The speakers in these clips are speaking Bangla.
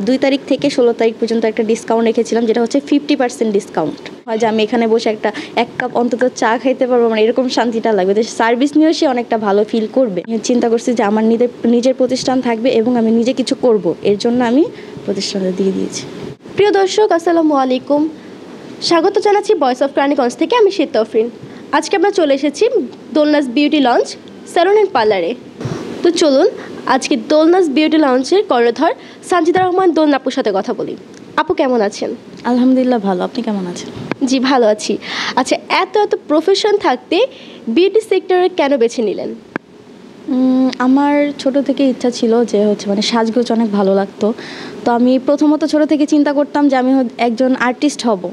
2 তারিখ থেকে 16 তারিখ পর্যন্ত একটা ডিসকাউন্ট রেখেছিলাম, যেটা হচ্ছে 50% ডিসকাউন্ট। হয় যে আমি এখানে বসে এক কাপ অন্তত চা খাইতে পারবো, মানে এরকম শান্তিটা লাগবে। সার্ভিস নিয়েও সে অনেকটা ভালো ফিল করবে। চিন্তা করছি যে আমার নিজের প্রতিষ্ঠান থাকবে এবং আমি নিজে কিছু করব, এর জন্য আমি প্রতিষ্ঠানটা দিয়ে দিয়েছি। প্রিয় দর্শক, আসসালামু আলাইকুম। স্বাগত জানাচ্ছি ভয়েস অফ কেরানীগঞ্জ থেকে। আমি শীত তফরিন। আজকে আমরা চলে এসেছি দোলনাস বিউটি লঞ্চ স্যালন অ্যান্ড পার্লারে। তো চলুন আজকে দোলনাস বিউটি লঞ্চের কর্ণধার সানজিদা রহমান দোলনা আপুর সাথে কথা বলি। আপু কেমন আছেন? আলহামদুলিল্লাহ ভালো, আপনি কেমন আছেন? জি ভালো আছি। আচ্ছা, এত প্রফেশন থাকতে বিউটি সেক্টরে কেন বেছে নিলেন? আমার ছোট থেকে ইচ্ছা ছিল যে মানে সাজগোজ অনেক ভালো লাগতো। তো আমি প্রথমত ছোট থেকে চিন্তা করতাম যে আমি একজন আর্টিস্ট হব।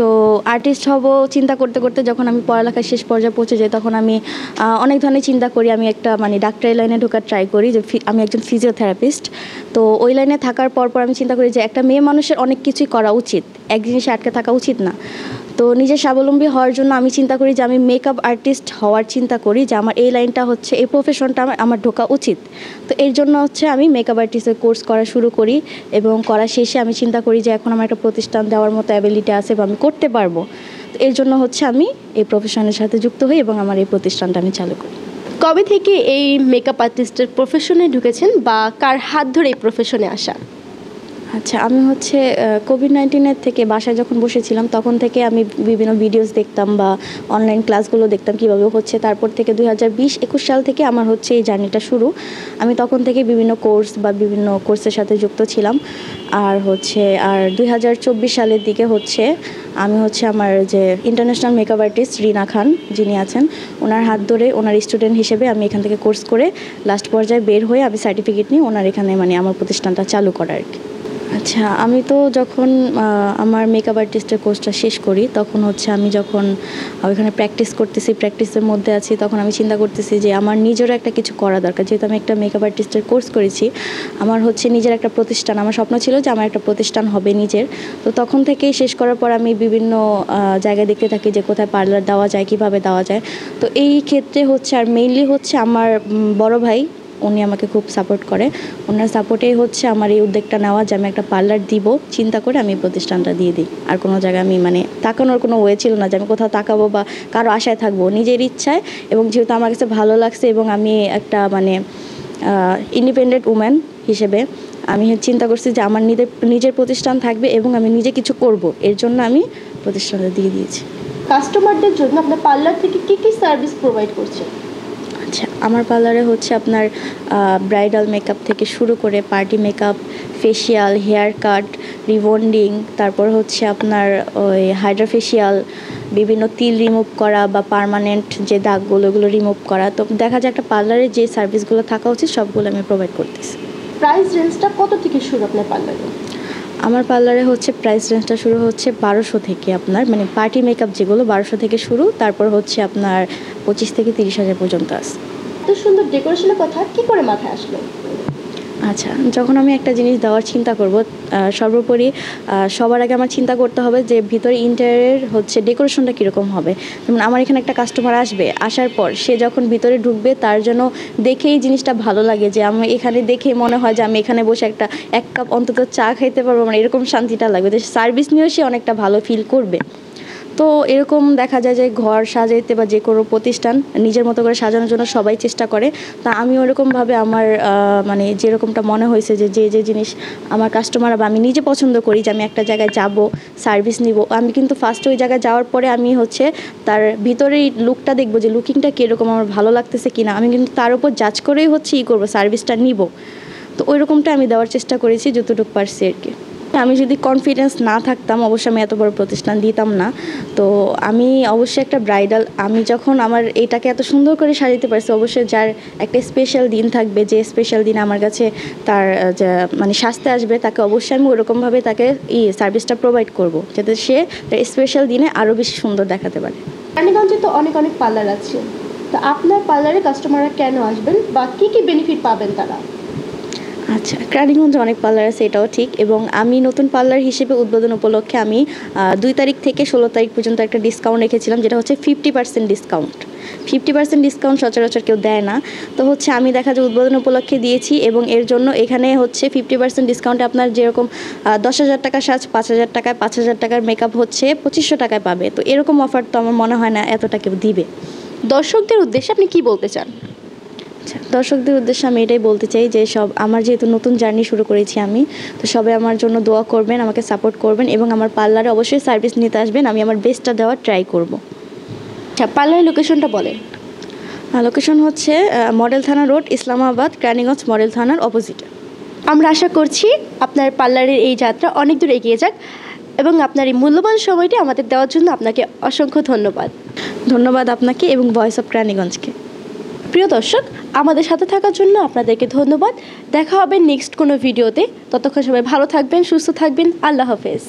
তো আর্টিস্ট হব চিন্তা করতে করতে যখন আমি পড়ালেখার শেষ পর্যায়ে পৌঁছে যাই, তখন আমি অনেক ধরনের চিন্তা করি। আমি একটা ডাক্তারি লাইনে ঢোকার ট্রাই করি, যে আমি একজন ফিজিওথেরাপিস্ট। তো ওই লাইনে থাকার পর আমি চিন্তা করি যে একটা মেয়ে মানুষের অনেক কিছুই করা উচিত, এক জিনিসে আটকে থাকা উচিত না। তো নিজের স্বাবলম্বী হওয়ার জন্য আমি চিন্তা করি যে আমি মেকআপ আর্টিস্ট হওয়ার চিন্তা করি, যে আমার এই লাইনটা এই প্রফেশনটা আমার ঢোকা উচিত। তো এর জন্য আমি মেকআপ আর্টিস্টের কোর্স করা শুরু করি, এবং করা শেষে আমি চিন্তা করি যে এখন আমার একটা প্রতিষ্ঠান দেওয়ার মতো অ্যাবিলিটি আছে বা আমি করতে পারবো। তো এর জন্য আমি এই প্রফেশনের সাথে যুক্ত হই এবং আমার এই প্রতিষ্ঠানটা আমি চালু করি। কবে থেকে এই মেকআপ আর্টিস্টের প্রফেশনে ঢুকেছেন বা কার হাত ধরে এই প্রফেশনে আসা? আচ্ছা, আমি কোভিড-19 থেকে বাসায় যখন বসেছিলাম, তখন থেকে আমি বিভিন্ন ভিডিওস দেখতাম বা অনলাইন ক্লাসগুলো দেখতাম কীভাবে হচ্ছে। তারপর থেকে 2020-21 সাল থেকে আমার এই জার্নিটা শুরু। আমি তখন থেকে বিভিন্ন কোর্স বা বিভিন্ন কোর্সের সাথে যুক্ত ছিলাম। আর 2024 সালের দিকে আমি আমার যে ইন্টারন্যাশনাল মেকআপ আর্টিস্ট রিনা খান যিনি আছেন, ওনার হাত ধরে ওনার স্টুডেন্ট হিসেবে আমি এখান থেকে কোর্স করে লাস্ট পর্যায়ে বের হয়ে আমি সার্টিফিকেট নিয়ে ওনার এখানে আমার প্রতিষ্ঠানটা চালু করা আর কি। আচ্ছা, আমি তো যখন আমার মেকআপ আর্টিস্টের কোর্সটা শেষ করি, তখন আমি যখন ওইখানে প্র্যাকটিসের মধ্যে আছি, তখন আমি চিন্তা করতেছি যে আমার নিজেরও একটা কিছু করা দরকার। যেহেতু আমি একটা মেকআপ আর্টিস্টের কোর্স করেছি, আমার নিজের একটা প্রতিষ্ঠান, আমার স্বপ্ন ছিল যে আমার একটা প্রতিষ্ঠান হবে নিজের। তো তখন থেকেই শেষ করার পর আমি বিভিন্ন জায়গায় দেখতে থাকি যে কোথায় পার্লার দেওয়া যায়, কীভাবে দেওয়া যায়। তো এই ক্ষেত্রে আর মেইনলি আমার বড় ভাই, উনি আমাকে খুব সাপোর্ট করে। ওনার সাপোর্টেই আমার এই উদ্যোগটা নেওয়া যে আমি একটা পার্লার দিব, চিন্তা করে আমি প্রতিষ্ঠানটা দিয়ে দিই। আর কোনো জায়গায় আমি তাকানোর কোনো ওয়ে ছিল না যে আমি কোথাও তাকাবো বা কারো আশায় থাকবো, নিজের ইচ্ছায়। এবং যেহেতু আমার কাছে ভালো লাগছে এবং আমি একটা ইন্ডিপেন্ডেন্ট উম্যান হিসেবে আমি চিন্তা করছি যে আমার নিজের প্রতিষ্ঠান থাকবে এবং আমি নিজে কিছু করব, এর জন্য আমি প্রতিষ্ঠানটা দিয়ে দিয়েছি। কাস্টমারদের জন্য আপনার পার্লার থেকে কী কী সার্ভিস প্রোভাইড করছে? আচ্ছা, আমার পার্লারে আপনার ব্রাইডাল মেকআপ থেকে শুরু করে party makeup, facial, haircut, rebonding, তারপর আপনার ওই হাইড্রা ফেসিয়াল, বিভিন্ন তিল রিমুভ করা বা পার্মানেন্ট যে দাগগুলো ওগুলো রিমুভ করা। তো দেখা যায় একটা পার্লারে যে সার্ভিসগুলো থাকা উচিত সবগুলো আমি প্রোভাইড করতেছি। প্রাইস রেঞ্জটা কত থেকে শুরু আপনার পার্লারে? আমার পার্লারে প্রাইস রেঞ্জটা শুরু 1200 থেকে, আপনার পার্টি মেকআপ যেগুলো 1200 থেকে শুরু, তারপর আপনার 25 থেকে 30,000 পর্যন্ত আছে। এত সুন্দর ডেকোরেশনের কথা কী করে মাথায় আসলো? আচ্ছা, যখন আমি একটা জিনিস দেওয়ার চিন্তা করব, সর্বোপরি সবার আগে আমার চিন্তা করতে হবে যে ভিতরে ইন্টেরিয়র ডেকোরেশনটা কীরকম হবে। যেমন আমার এখানে একটা কাস্টমার আসবে, আসার পর সে যখন ভিতরে ঢুকবে তার যেন দেখেই জিনিসটা ভালো লাগে, যে আমি এখানে দেখেই মনে হয় যে আমি এখানে বসে এক কাপ অন্তত চা খাইতে পারবো, এরকম শান্তিটা লাগবে। যে সার্ভিস নিয়েও সে অনেকটা ভালো ফিল করবে। তো এরকম দেখা যায় যে ঘর সাজাইতে বা যে কোনো প্রতিষ্ঠান নিজের মতো করে সাজানোর জন্য সবাই চেষ্টা করে। তা আমি ওরকমভাবে আমার যেরকমটা মনে হয়েছে যে জিনিস আমার কাস্টমার বা আমি নিজে পছন্দ করি, যে আমি একটা জায়গায় যাব, সার্ভিস নিব, আমি কিন্তু ফার্স্টে ওই জায়গায় যাওয়ার পরে আমি তার ভিতরেই লুকটা দেখবো, যে লুকিংটা কীরকম, আমার ভালো লাগতেছে কিনা। আমি কিন্তু তার উপর জাজ করেই করবো, সার্ভিসটা নিব। তো ওই রকমটা আমি দেওয়ার চেষ্টা করেছি যতটুকু পারছি আর কি। আমি যদি কনফিডেন্স না থাকতাম, অবশ্যই আমি এত বড় প্রতিষ্ঠান দিতাম না। তো আমি অবশ্যই একটা ব্রাইডাল, আমি যখন আমার এইটাকে এত সুন্দর করে সাজাতে পারছি, অবশ্যই যার একটা স্পেশাল দিন থাকবে, যে স্পেশাল দিন আমার কাছে তার সাজতে আসবে, তাকে অবশ্যই আমি ওরকমভাবে তাকে সার্ভিসটা প্রোভাইড করব, যাতে সে তার স্পেশাল দিনে আরও বেশি সুন্দর দেখাতে পারে। রানীগঞ্জে তো অনেক পার্লার আছে, তো আপনার পার্লারে কাস্টমাররা কেন আসবেন বা কী কী বেনিফিট পাবেন তারা? আচ্ছা, রানীগঞ্জে অনেক পার্লার আছে, এটাও ঠিক। এবং আমি নতুন পার্লার হিসেবে উদ্বোধন উপলক্ষে আমি 2 তারিখ থেকে 16 তারিখ পর্যন্ত একটা ডিসকাউন্ট রেখেছিলাম, যেটা হচ্ছে 50% ডিসকাউন্ট। 50% ডিসকাউন্ট সচরাচর কেউ দেয় না। তো হচ্ছে আমি দেখা যায় উদ্বোধন উপলক্ষে দিয়েছি, এবং এর জন্য এখানে হচ্ছে 50% ডিসকাউন্টে আপনার যেরকম 10,000 টাকা সাজ 5,000 টাকায়, 5,000 টাকার মেকআপ হচ্ছে 2500 টাকায় পাবে। তো এরকম অফার তো আমার মনে হয় না এতটা কেউ দিবে। দর্শকদের উদ্দেশ্যে আপনি কি বলতে চান? আচ্ছা, দর্শকদের উদ্দেশ্যে আমি এটাই বলতে চাই যে আমার যেহেতু নতুন জার্নি শুরু করেছি আমি, তো সবাই আমার জন্য দোয়া করবেন, আমাকে সাপোর্ট করবেন, এবং আমার পার্লারে অবশ্যই সার্ভিস নিতে আসবেন। আমি আমার বেস্টটা দেওয়ার ট্রাই করব। আচ্ছা, পার্লারের লোকেশনটা বলেন। লোকেশন হচ্ছে মডেল থানা রোড, ইসলামাবাদ, রানীগঞ্জ মডেল থানার অপোজিটে। আমরা আশা করছি আপনার পার্লারের এই যাত্রা অনেক দূর এগিয়ে যাক, এবং আপনার এই মূল্যবান সময়টি আমাদের দেওয়ার জন্য আপনাকে অসংখ্য ধন্যবাদ। ধন্যবাদ আপনাকে এবং ভয়েস অফ রানীগঞ্জকে। প্রিয় দর্শক, আমাদের সাথে থাকার জন্য আপনাদেরকে ধন্যবাদ। দেখা হবে নেক্সট কোনো ভিডিওতে। ততক্ষণ সবাই ভালো থাকবেন, সুস্থ থাকবেন। আল্লাহ হাফেজ।